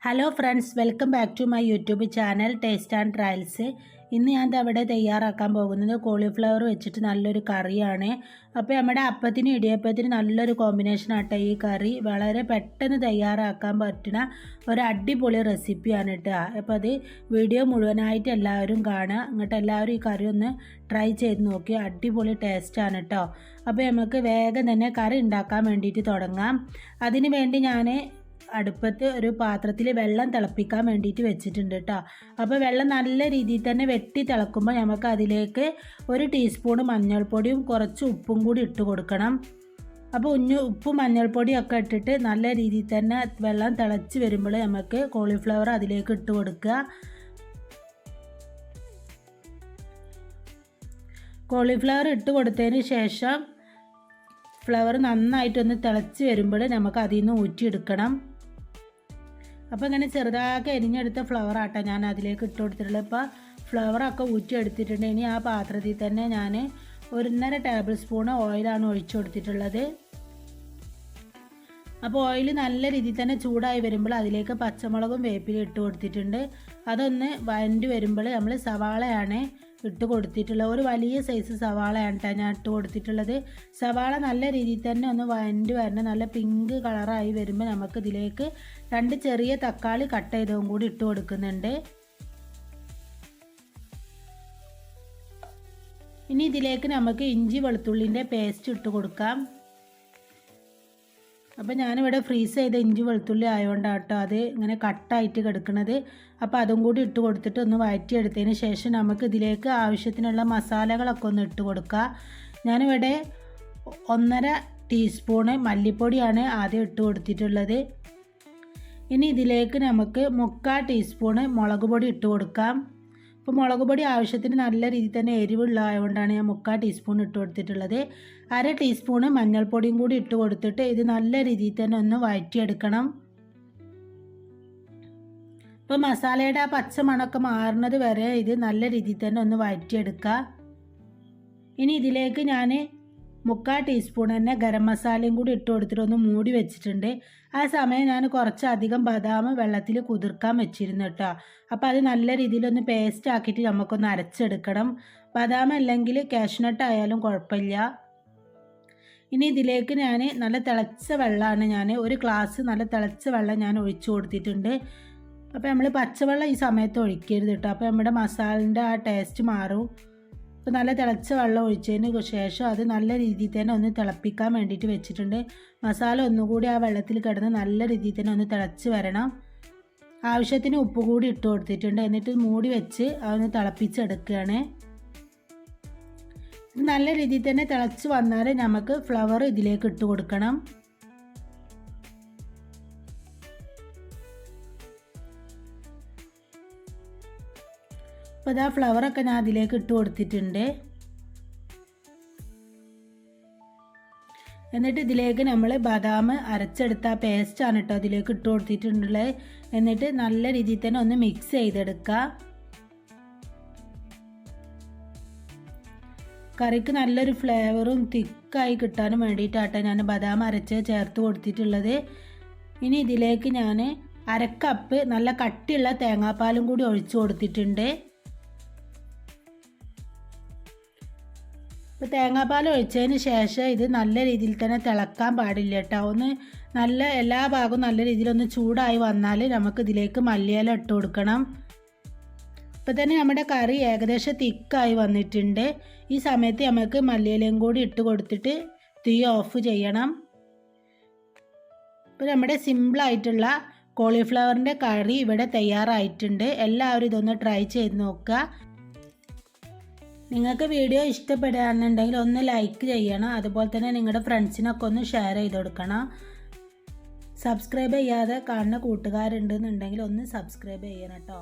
Hello friends, welcome back to my YouTube channel Taste and Trails. ഇന്ന് ഞാൻ അവിടെ തയ്യാറാക്കാൻ പോകുന്നത് കോളിഫ്ലവർ വെച്ചിട്ട് നല്ലൊരു കറിയാണ്. അപ്പോൾ നമ്മുടെ അപ്പത്തിനും ഇടിയപ്പത്തിനും നല്ലൊരു കോമ്പിനേഷൻ ആട്ടെ ഈ കറി. വളരെ പെട്ടെന്ന് തയ്യാറാക്കാൻ പറ്റുന്ന ഒരു അടിപൊളി റെസിപ്പിയാണ് കേട്ടോ. അപ്പോൾ അത് വീഡിയോ മുഴുവനായിട്ട് എല്ലാവരും കാണുക. എന്നിട്ട് എല്ലാവരും ഈ കറി ഒന്ന് ട്രൈ ചെയ്ത് നോക്കി. അടിപൊളി ടേസ്റ്റാണ് കേട്ടോ. അപ്പോൾ നമുക്ക് വേഗം തന്നെ കറി ഉണ്ടാക്കാൻ വേണ്ടിയിട്ട് തുടങ്ങാം. അതിന് വേണ്ടി ഞാൻ അടുപ്പത്ത് ഒരു പാത്രത്തിൽ വെള്ളം തിളപ്പിക്കാൻ വേണ്ടിയിട്ട് വെച്ചിട്ടുണ്ട് കേട്ടോ. അപ്പോൾ വെള്ളം നല്ല രീതിയിൽ തന്നെ വെട്ടി തിളക്കുമ്പോൾ നമുക്ക് അതിലേക്ക് 1 ടീസ്പൂൺ മഞ്ഞൾപ്പൊടിയും കുറച്ച് ഉപ്പും കൂടി ഇട്ട് കൊടുക്കണം. അപ്പോൾ ഉപ്പും മഞ്ഞൾപ്പൊടിയൊക്കെ ഇട്ടിട്ട് നല്ല രീതിയിൽ തന്നെ വെള്ളം തിളച്ച് വരുമ്പോൾ നമുക്ക് കോളിഫ്ലവർ അതിലേക്ക് ഇട്ട് കൊടുക്കുക. കോളിഫ്ലവർ ഇട്ട് കൊടുത്തതിന് ശേഷം ഫ്ലവർ നന്നായിട്ടൊന്ന് തിളച്ച് വരുമ്പോൾ നമുക്ക് അതിൽ നിന്ന് ഊറ്റിയെടുക്കണം. അപ്പോൾ ഇങ്ങനെ ചെറുതാക്കി അരിഞ്ഞെടുത്ത ഫ്ലവർ ആട്ടോ ഞാൻ അതിലേക്ക് ഇട്ട് കൊടുത്തിട്ടുള്ളത്. ഇപ്പോൾ ഫ്ലവറൊക്കെ ഊറ്റിയെടുത്തിട്ടുണ്ട്. ഇനി ആ പാത്രത്തിൽ തന്നെ ഞാൻ 1.5 ടേബിൾ സ്പൂൺ ഓയിലാണ് ഒഴിച്ചു കൊടുത്തിട്ടുള്ളത്. അപ്പോൾ ഓയിൽ നല്ല രീതിയിൽ തന്നെ ചൂടായി വരുമ്പോൾ അതിലേക്ക് പച്ചമുളകും വേപ്പിലും ഇട്ട് കൊടുത്തിട്ടുണ്ട്. അതൊന്ന് വഴണ്ടി വരുമ്പോൾ നമ്മൾ സവാളയാണ് ഇട്ട് കൊടുത്തിട്ടുള്ളത്. ഒരു വലിയ സൈസ് സവാളയാണ് കേട്ടോ ഞാൻ ഇട്ട് കൊടുത്തിട്ടുള്ളത്. സവാള നല്ല രീതിയിൽ തന്നെ ഒന്ന് വഴണ്ടി വരണം. നല്ല പിങ്ക് കളറായി വരുമ്പോൾ നമുക്ക് ഇതിലേക്ക് 2 ചെറിയ തക്കാളി കട്ട് ചെയ്തതും കൂടി ഇട്ട് കൊടുക്കുന്നുണ്ട്. ഇനി ഇതിലേക്ക് നമുക്ക് ഇഞ്ചി വെളുത്തുള്ളിൻ്റെ പേസ്റ്റ് ഇട്ട് കൊടുക്കാം. അപ്പോൾ ഞാനിവിടെ ഫ്രീസ് ചെയ്ത ഇഞ്ചി വെളുത്തുള്ളി ആയതുകൊണ്ടാണ് കേട്ടോ അത് ഇങ്ങനെ കട്ടായിട്ട് കിടക്കുന്നത്. അപ്പോൾ അതും കൂടി ഇട്ട് കൊടുത്തിട്ട് ഒന്ന് വഴറ്റിയെടുത്തതിന് ശേഷം നമുക്ക് ഇതിലേക്ക് ആവശ്യത്തിനുള്ള മസാലകളൊക്കെ ഒന്ന് ഇട്ട് കൊടുക്കുക. ഞാനിവിടെ 1.5 ടീസ്പൂണ് മല്ലിപ്പൊടിയാണ് ആദ്യം ഇട്ട് കൊടുത്തിട്ടുള്ളത്. ഇനി ഇതിലേക്ക് നമുക്ക് 3/4 ടീസ്പൂണ് മുളക് പൊടി ഇട്ട് കൊടുക്കാം. അപ്പോൾ മുളക് പൊടി ആവശ്യത്തിന് നല്ല രീതിയിൽ തന്നെ എരിവുള്ളതായതുകൊണ്ടാണ് ഞാൻ 3/4 ടീസ്പൂൺ ഇട്ട് കൊടുത്തിട്ടുള്ളത്. 1/2 ടീസ്പൂണ് മഞ്ഞൾപ്പൊടിയും കൂടി ഇട്ട് കൊടുത്തിട്ട് ഇത് നല്ല രീതിയിൽ തന്നെ ഒന്ന് വഴറ്റിയെടുക്കണം. ഇപ്പോൾ മസാലയുടെ ആ പച്ച മണമൊക്കെ മാറുന്നത് വരെ ഇത് നല്ല രീതിയിൽ തന്നെ ഒന്ന് വഴറ്റിയെടുക്കുക. ഇനി ഇതിലേക്ക് ഞാൻ 3/4 ടീസ്പൂൺ തന്നെ ഗരം മസാലയും കൂടി ഇട്ട് കൊടുത്തിട്ട് ഒന്ന് മൂടി വെച്ചിട്ടുണ്ട്. ആ സമയം ഞാൻ കുറച്ചധികം ബദാം വെള്ളത്തിൽ കുതിർക്കാൻ വെച്ചിരുന്നു കേട്ടോ. അപ്പോൾ അത് നല്ല രീതിയിലൊന്ന് പേസ്റ്റ് ആക്കിയിട്ട് നമുക്കൊന്ന് അരച്ചെടുക്കണം. ബദാം അല്ലെങ്കിൽ കാഷ്നട്ട് ആയാലും കുഴപ്പമില്ല. ഇനി ഇതിലേക്ക് ഞാൻ നല്ല തിളച്ച വെള്ളമാണ് ഞാൻ 1 ഗ്ലാസ് നല്ല തിളച്ച വെള്ളം ഞാൻ ഒഴിച്ചു കൊടുത്തിട്ടുണ്ട്. അപ്പോൾ നമ്മൾ പച്ചവെള്ളം ഈ സമയത്ത് ഒഴിക്കരുത് കേട്ടോ. അപ്പോൾ നമ്മുടെ മസാലൻ്റെ ആ ടേസ്റ്റ് മാറും. അപ്പോൾ നല്ല തിളച്ച വെള്ളം ഒഴിച്ചതിന് ശേഷം അത് നല്ല രീതിയിൽ തന്നെ ഒന്ന് തിളപ്പിക്കാൻ വേണ്ടിയിട്ട് വെച്ചിട്ടുണ്ട്. മസാല ഒന്നുകൂടി ആ വെള്ളത്തിൽ കിടന്ന് നല്ല രീതിയിൽ തന്നെ ഒന്ന് തിളച്ച് വരണം. ആവശ്യത്തിന് ഉപ്പ് കൂടി ഇട്ട് കൊടുത്തിട്ടുണ്ട്. എന്നിട്ട് മൂടി വെച്ച് അതൊന്ന് തിളപ്പിച്ചെടുക്കുകയാണ്. ഇത് നല്ല രീതിയിൽ തന്നെ തിളച്ച് വന്നാൽ നമുക്ക് ഫ്ലവർ ഇതിലേക്ക് ഇട്ട് കൊടുക്കണം. അപ്പോൾ ഇതാ ഫ്ലവറൊക്കെ ഞാൻ അതിലേക്ക് ഇട്ട് കൊടുത്തിട്ടുണ്ട്. എന്നിട്ട് ഇതിലേക്ക് നമ്മൾ ബദാം അരച്ചെടുത്ത പേസ്റ്റാണ് കേട്ടോ അതിലേക്ക് ഇട്ട് കൊടുത്തിട്ടുള്ളത്. എന്നിട്ട് നല്ല രീതിയിൽ തന്നെ ഒന്ന് മിക്സ് ചെയ്തെടുക്കുക. കറിക്ക് നല്ലൊരു ഫ്ലേവറും തിക്കായി കിട്ടാനും വേണ്ടിയിട്ടാട്ടോ ഞാൻ ബദാം അരച്ച് ചേർത്ത് കൊടുത്തിട്ടുള്ളത്. ഇനി ഇതിലേക്ക് ഞാൻ 1/2 കപ്പ് നല്ല കട്ടിയുള്ള തേങ്ങാപ്പാലും കൂടി ഒഴിച്ചു കൊടുത്തിട്ടുണ്ട്. ഇപ്പോൾ തേങ്ങാപ്പാൽ ഒഴിച്ചതിന് ശേഷം ഇത് നല്ല രീതിയിൽ തന്നെ തിളക്കാൻ പാടില്ല കേട്ടോ. ഒന്ന് നല്ല എല്ലാ ഭാഗവും നല്ല രീതിയിലൊന്ന് ചൂടായി വന്നാൽ നമുക്ക് ഇതിലേക്ക് മല്ലിയില ഇട്ട് കൊടുക്കണം. ഇപ്പോൾ തന്നെ നമ്മുടെ കറി ഏകദേശം തിക്കായി വന്നിട്ടുണ്ട്. ഈ സമയത്ത് നമുക്ക് മല്ലിയിലയും കൂടി ഇട്ട് കൊടുത്തിട്ട് തീ ഓഫ് ചെയ്യണം. ഇപ്പോൾ നമ്മുടെ സിമ്പിളായിട്ടുള്ള കോളിഫ്ലവറിൻ്റെ കറി ഇവിടെ തയ്യാറായിട്ടുണ്ട്. എല്ലാവരും ഇതൊന്ന് ട്രൈ ചെയ്ത് നോക്കുക. നിങ്ങൾക്ക് വീഡിയോ ഇഷ്ടപ്പെടുകയാണെന്നുണ്ടെങ്കിൽ ഒന്ന് ലൈക്ക് ചെയ്യണം. അതുപോലെ തന്നെ നിങ്ങളുടെ ഫ്രണ്ട്സിനൊക്കെ ഒന്ന് ഷെയർ ചെയ്ത് കൊടുക്കണം. സബ്സ്ക്രൈബ് ചെയ്യാതെ കാണുന്ന കൂട്ടുകാരുണ്ടെന്നുണ്ടെങ്കിൽ ഒന്ന് സബ്സ്ക്രൈബ് ചെയ്യണം കേട്ടോ.